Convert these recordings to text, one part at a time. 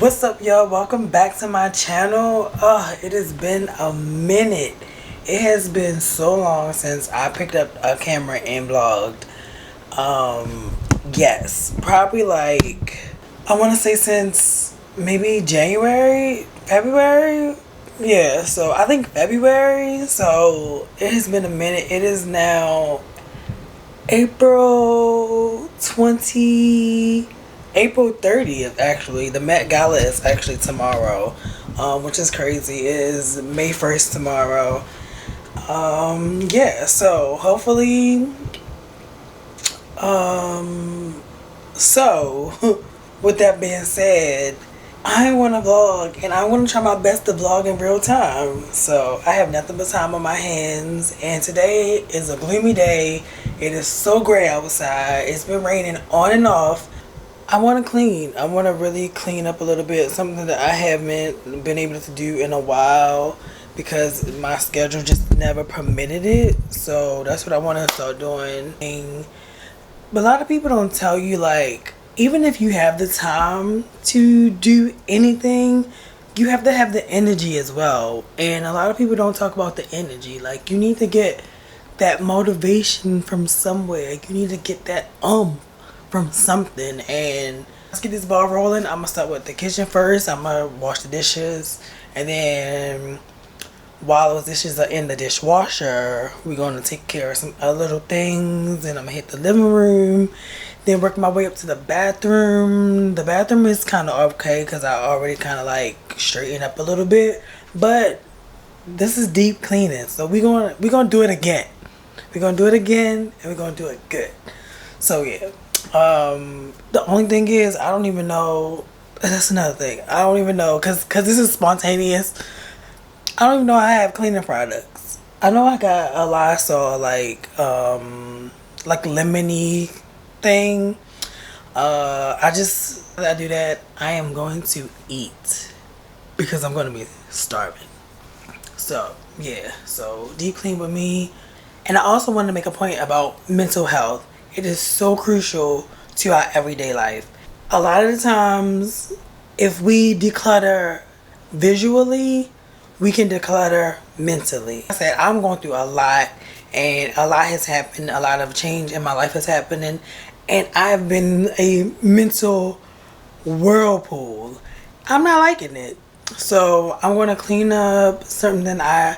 What's up, y'all? Welcome back to my channel. It has been a minute. It has been so long since I picked up a camera and vlogged. Yes, probably like, I want to say since maybe January, February. Yeah, so I think February. So it has been a minute. It is now April 30th, actually. The Met Gala is actually tomorrow, which is crazy. It is May 1st tomorrow. Yeah, so hopefully, so with that being said, I want to vlog and I want to try my best to vlog in real time. So I have nothing but time on my hands, and today is a gloomy day. It is so gray outside. It's been raining on and off. I want to clean. I want to really clean up a little bit. Something that I haven't been able to do in a while because my schedule just never permitted it. So that's what I want to start doing. But a lot of people don't tell you, like, even if you have the time to do anything, you have to have the energy as well. And a lot of people don't talk about the energy. Like, you need to get that motivation from somewhere. You need to get that from something. And let's get this ball rolling. I'm gonna start with the kitchen first. I'm gonna wash the dishes, and then while those dishes are in the dishwasher, we're gonna take care of some other little things, and I'm gonna hit the living room, then work my way up to the bathroom. The bathroom is kind of okay because I already kind of like straightened up a little bit, but this is deep cleaning, so we're gonna do it again. We're gonna do it again, and we're gonna do it good. So yeah. The only thing is, I don't even know. That's another thing. I don't even know, cause this is spontaneous. I don't even know I have cleaning products. I know I got a Lysol like lemony thing. I do that. I am going to eat because I'm gonna be starving. So yeah. So deep clean with me, and I also want to make a point about mental health. It is so crucial to our everyday life. A lot of the times, if we declutter visually, we can declutter mentally. I said, I'm going through a lot, and a lot has happened. A lot of change in my life is happening, and I've been a mental whirlpool. I'm not liking it. So I'm going to clean up something I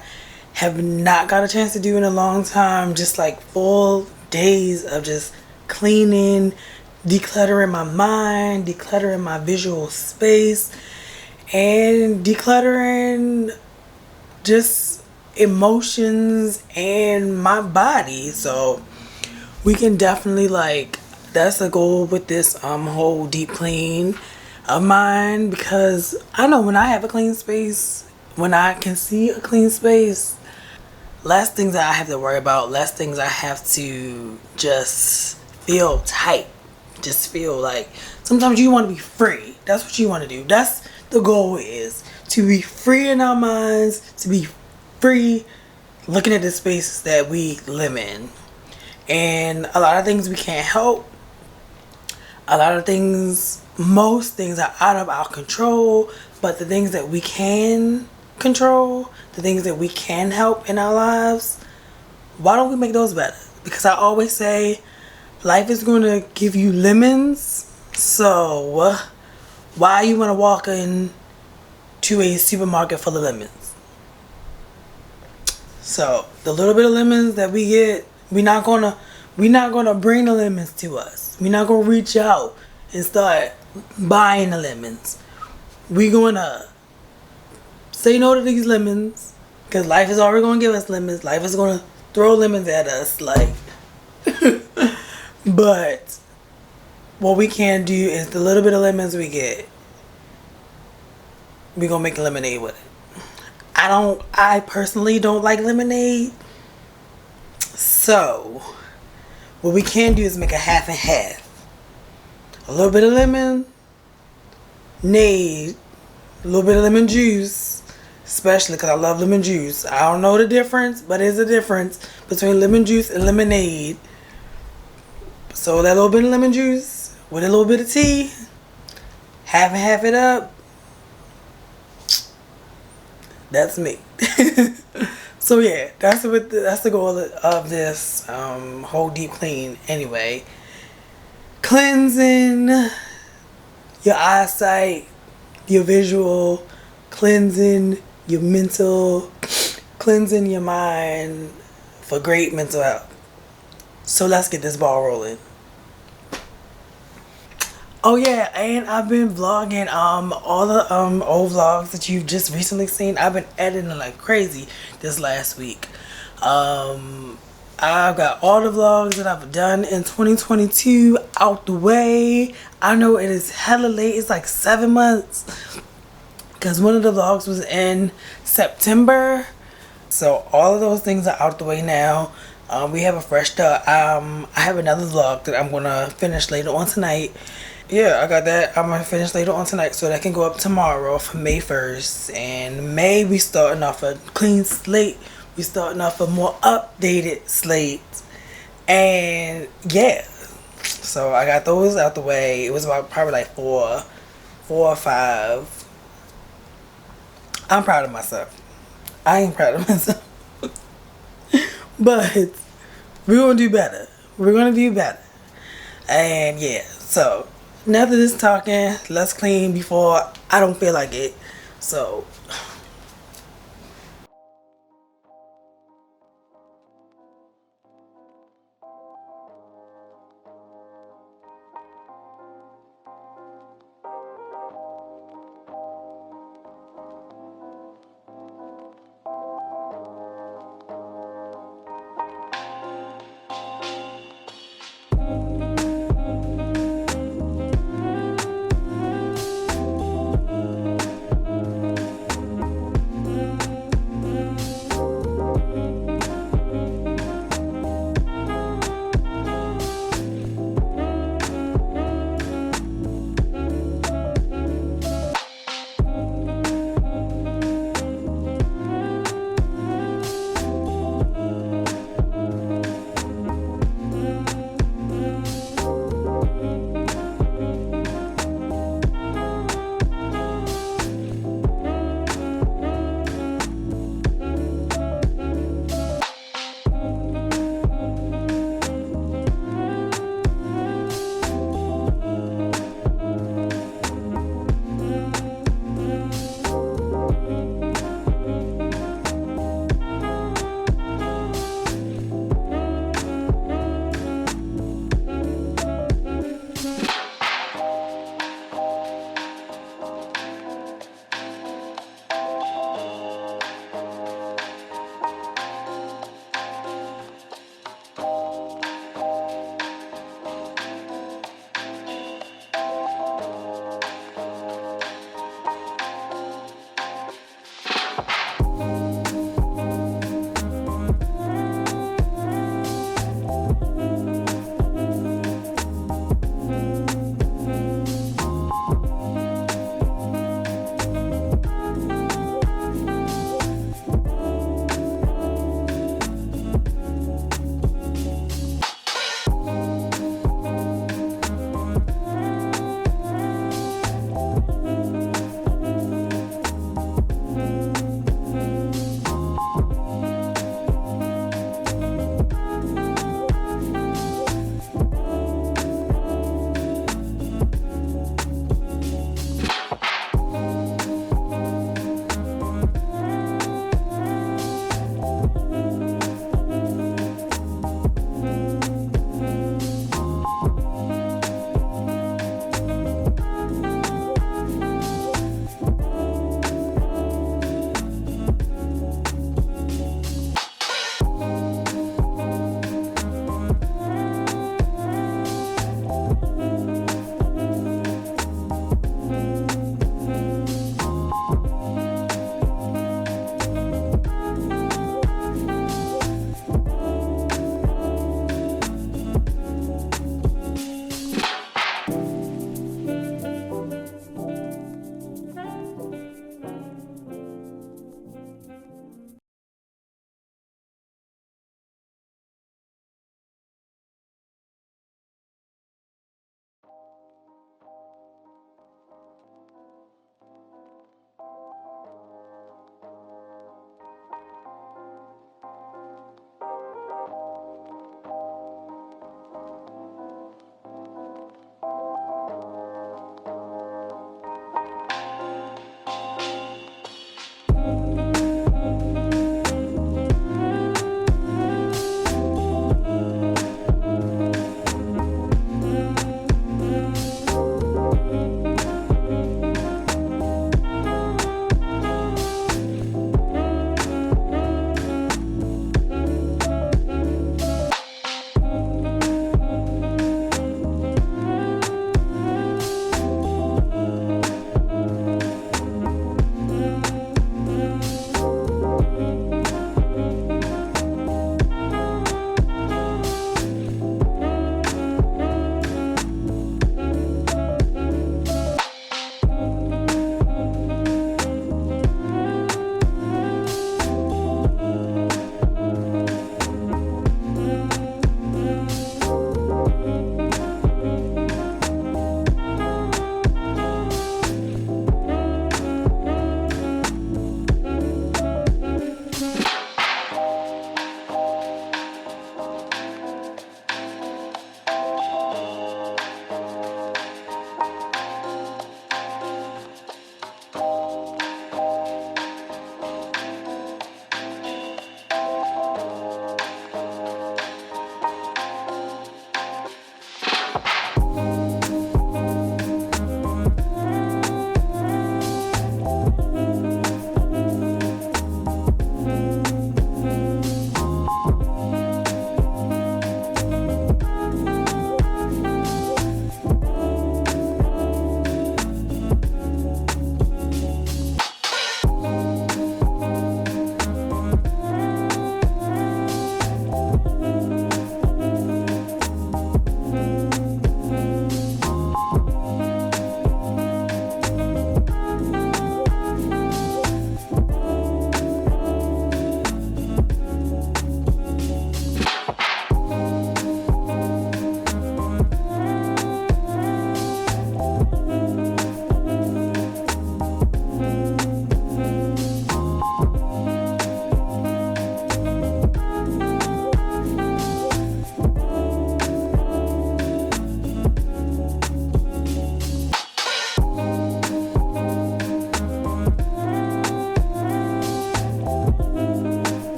have not got a chance to do in a long time. Just like full days of just cleaning, decluttering my mind, decluttering my visual space, and decluttering just emotions and my body. So we can definitely, like, that's the goal with this whole deep clean of mine, because I know when I have a clean space, when I can see a clean space, less things that I have to worry about, less things I have to just feel tight. Just feel like, sometimes you want to be free. That's what you want to do. That's the goal, is to be free in our minds, to be free looking at the spaces that we live in. And a lot of things we can't help. A lot of things, most things are out of our control, but the things that we can control, the things that we can help in our lives, why don't we make those better? Because I always say, life is going to give you lemons, so why you want to walk in to a supermarket full of lemons? So the little bit of lemons that we get, we're not gonna bring the lemons to us. We're not gonna reach out and start buying the lemons. We're gonna say no to these lemons, because life is already gonna give us lemons. Life is gonna throw lemons at us, like. But what we can do is, the little bit of lemons we get, we're gonna make lemonade with it. I personally don't like lemonade. So what we can do is make a half and half. A little bit of lemonade, a little bit of lemon juice, especially because I love lemon juice. I don't know the difference, but there's a difference between lemon juice and lemonade. So that little bit of lemon juice with a little bit of tea, half and half it up, That's me. So yeah, that's the goal of this whole deep clean. Anyway, cleansing your eyesight, your visual, cleansing your mental, cleansing your mind for great mental health. So let's get this ball rolling. Oh yeah, and I've been vlogging all the old vlogs that you've just recently seen. I've been editing like crazy this last week. I've got all the vlogs that I've done in 2022 out the way. I know it is hella late. It's like 7 months because one of the vlogs was in September. So all of those things are out the way now. We have a fresh start. I have another vlog that I'm gonna finish later on tonight. Yeah, I got that. I'm gonna finish later on tonight so that can go up tomorrow for May 1st. And May we starting off a clean slate. We starting off a more updated slate. And yeah, so I got those out the way. It was about probably like four or five. I'm proud of myself. I ain't proud of myself. But we're gonna do better. We're gonna do better. And yeah, so enough of this talking. Let's clean before I don't feel like it. So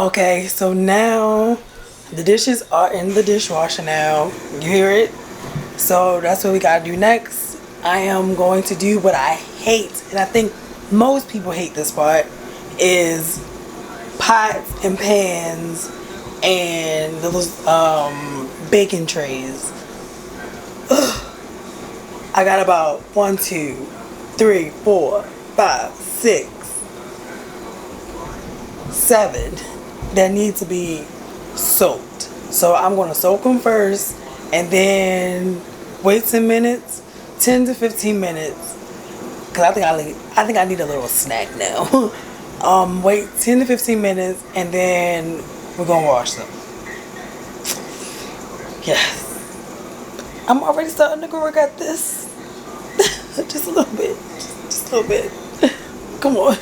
Okay, so now the dishes are in the dishwasher now. You hear it? So that's what we gotta do next. I am going to do what I hate, and I think most people hate this part, is pots and pans and those baking trays. I got about 1, 2, 3, 4, 5, 6, 7 that need to be soaked. So I'm gonna soak them first and then wait 10 minutes, 10 to 15 minutes, because I think I need a little snack now. Wait 10 to 15 minutes and then we're gonna wash them. Yes. I'm already starting to go work at this. Just a little bit. Just a little bit. Come on.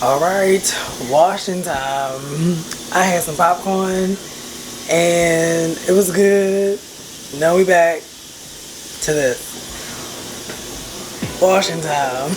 Alright, washing time. I had some popcorn and it was good. Now we back to this. Washing time.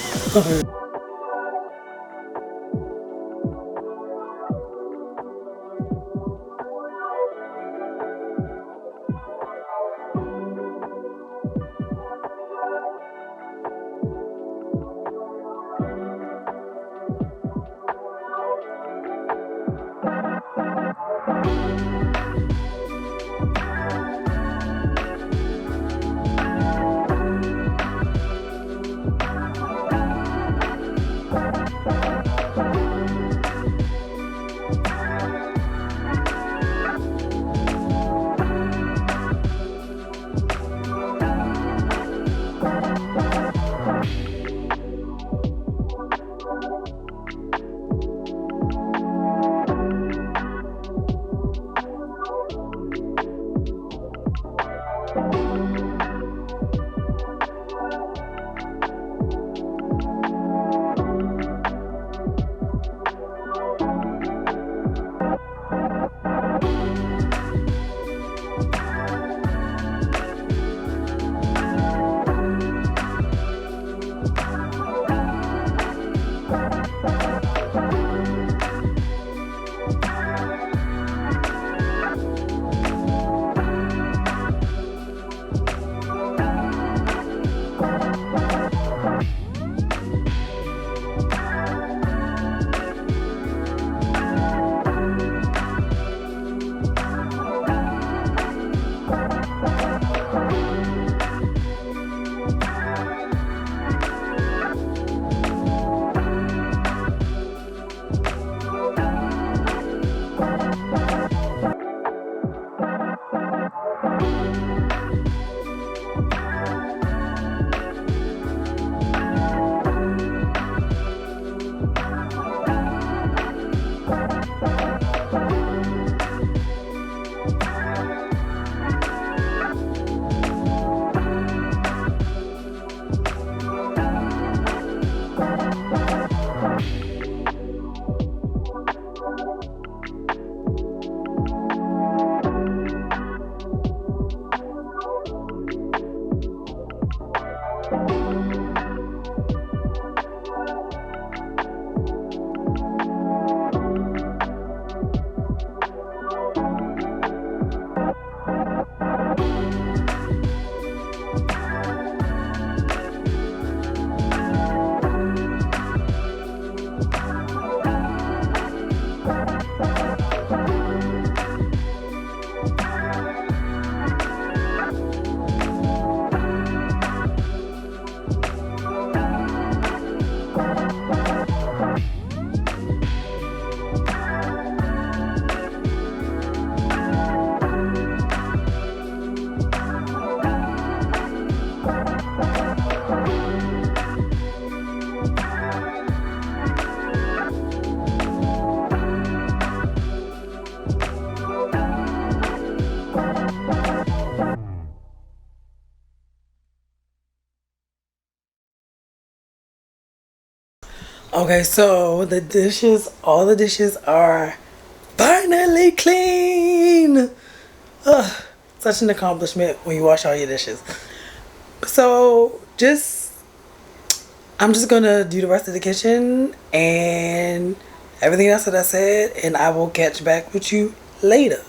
Okay, so the dishes, all the dishes are finally clean. Ugh, such an accomplishment when you wash all your dishes. So I'm just gonna do the rest of the kitchen and everything else that I said, and I will catch back with you later.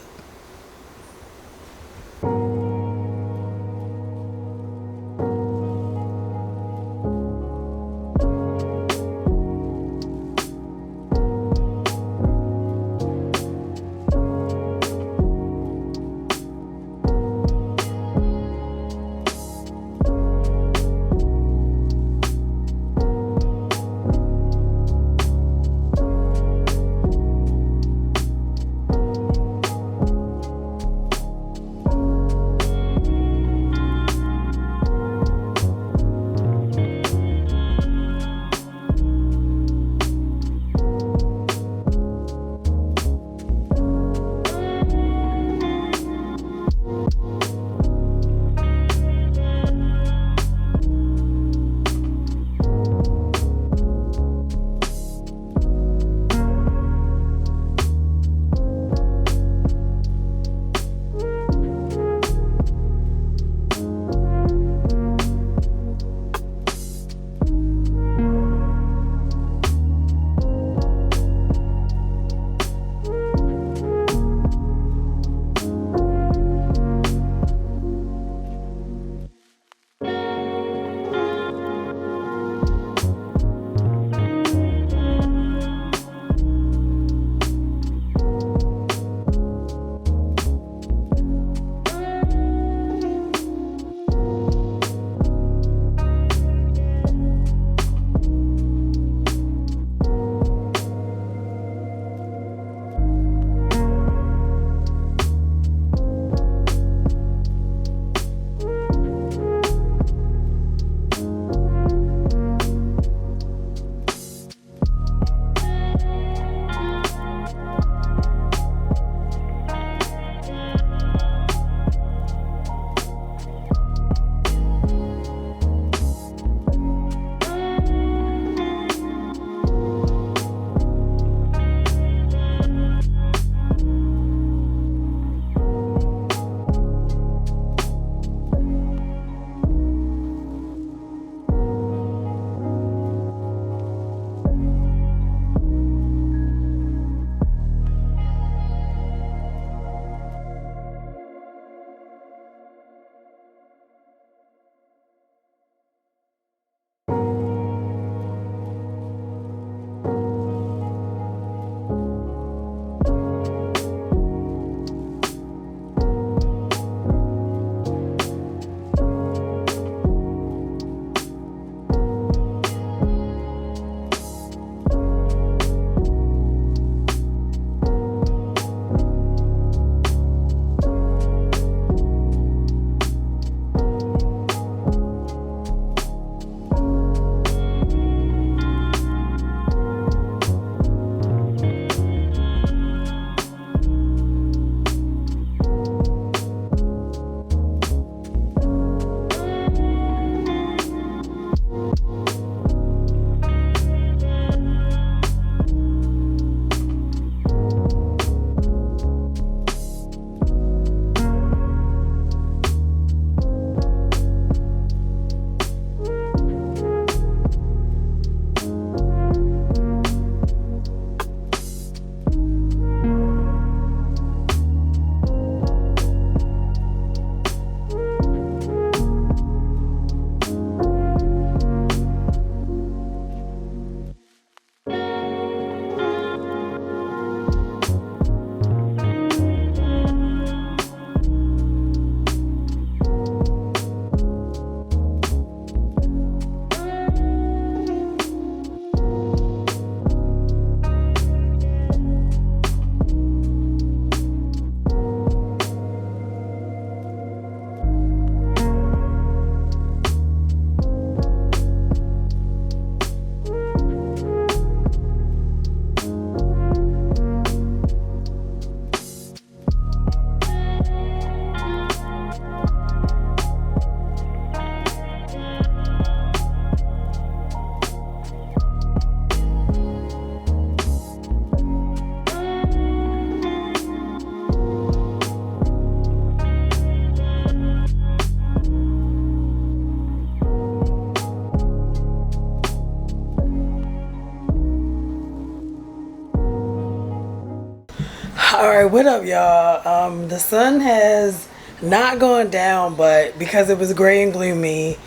All right, what up, y'all? The sun has not gone down, but because it was gray and gloomy,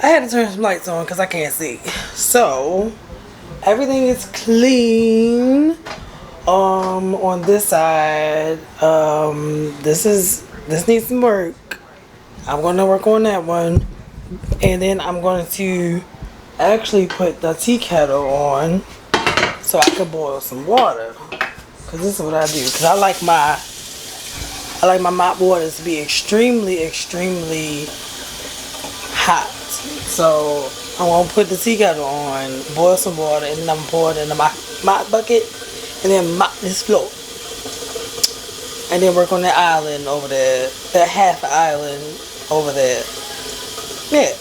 I had to turn some lights on because I can't see. So everything is clean. On this side, this needs some work. I'm gonna work on that one, and then I'm going to actually put the tea kettle on so I can boil some water. Cause this is what I do. Cause I like my mop waters to be extremely, extremely hot. So I'm gonna put the tea kettle on, boil some water, and then I'm pour it into my mop bucket, and then mop this floor. And then work on that island over there, that half island over there. Yeah.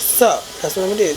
So that's what I'm gonna do.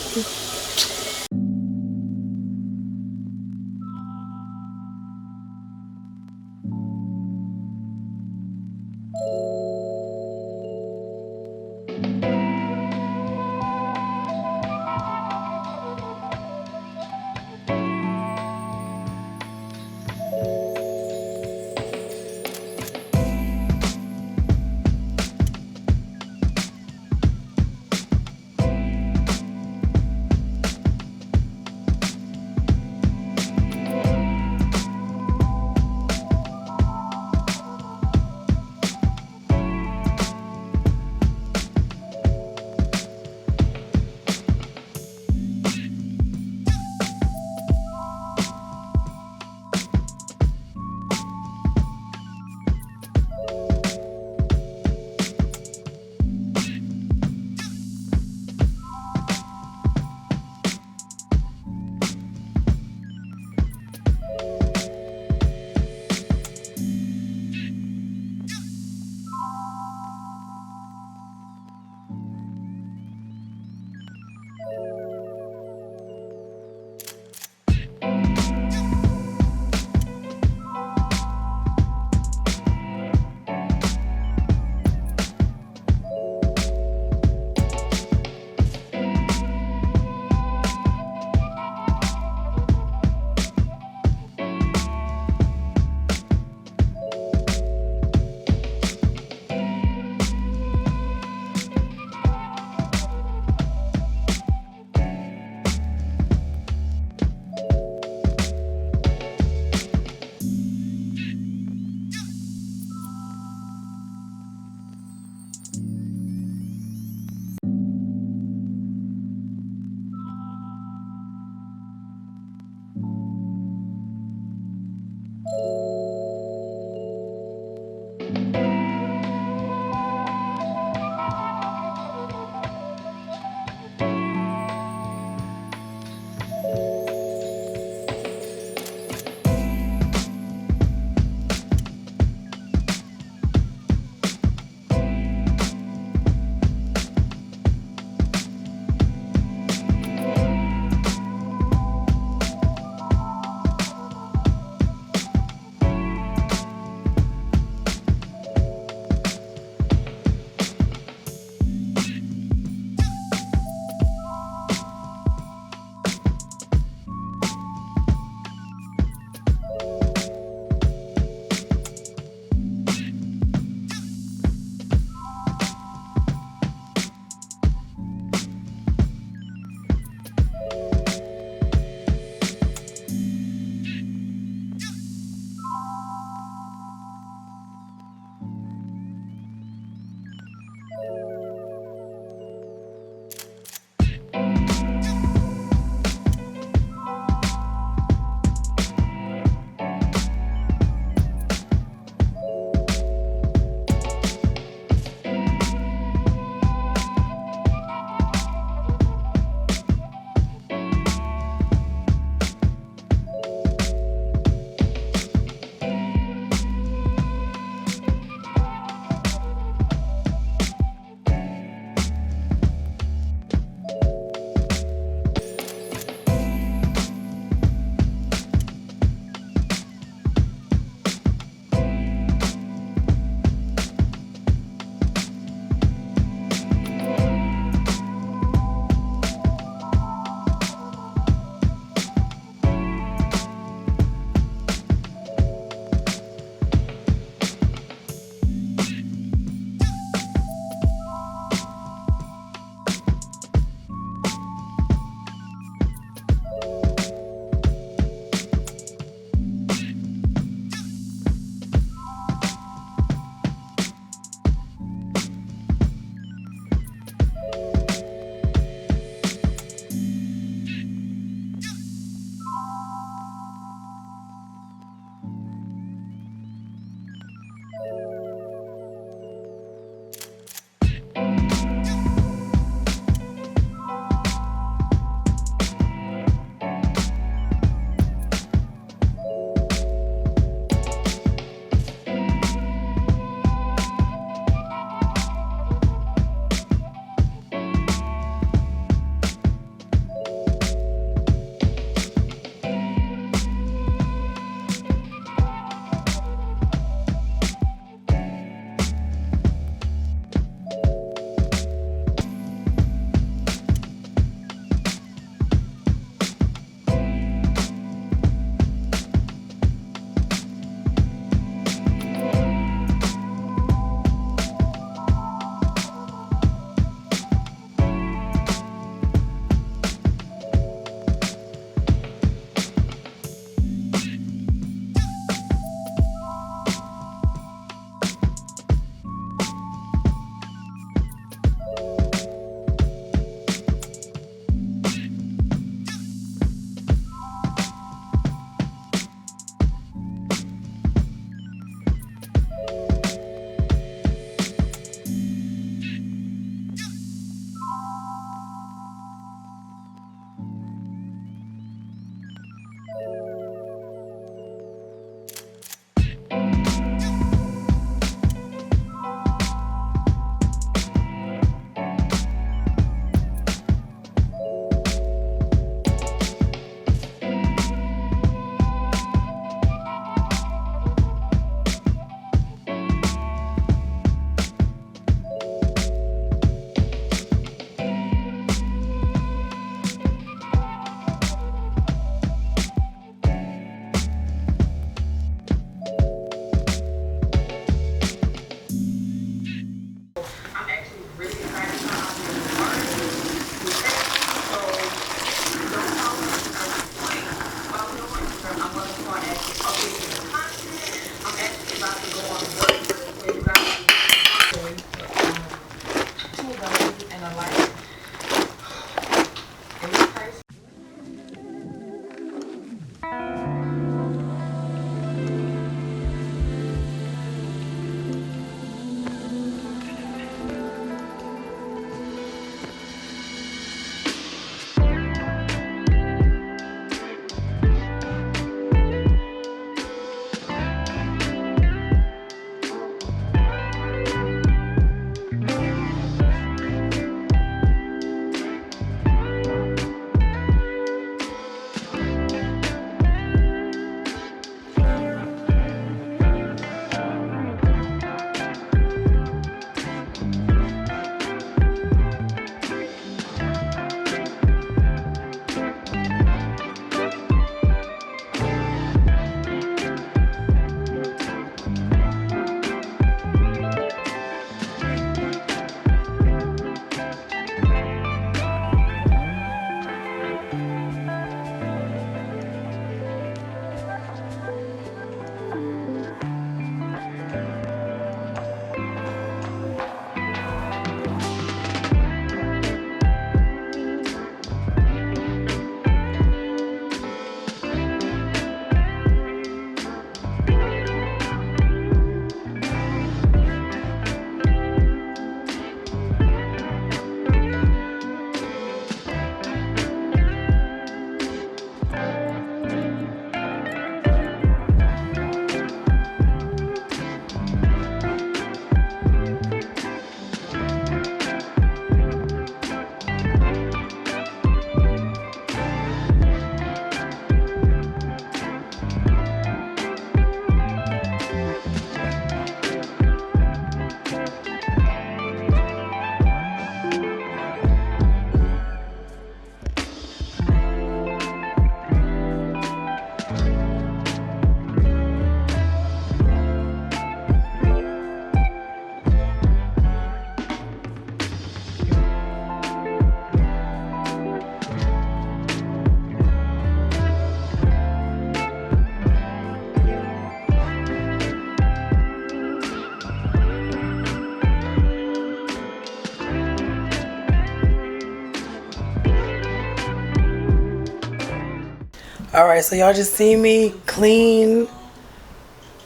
Alright, so y'all just see me clean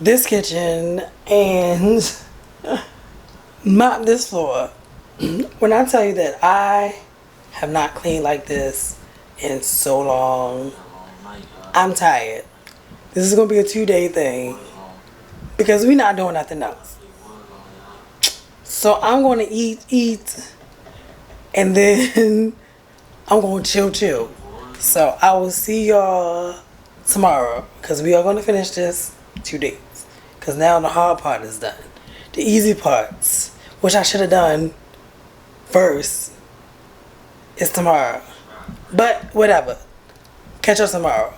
this kitchen and mop this floor. When I tell you that I have not cleaned like this in so long, I'm tired. This is gonna be a 2-day thing because we're not doing nothing else. So I'm gonna eat, and then I'm gonna chill. So I will see y'all tomorrow because we are gonna finish this 2 days. Because now the hard part is done. The easy parts, which I should have done first, is tomorrow. But whatever. Catch us tomorrow.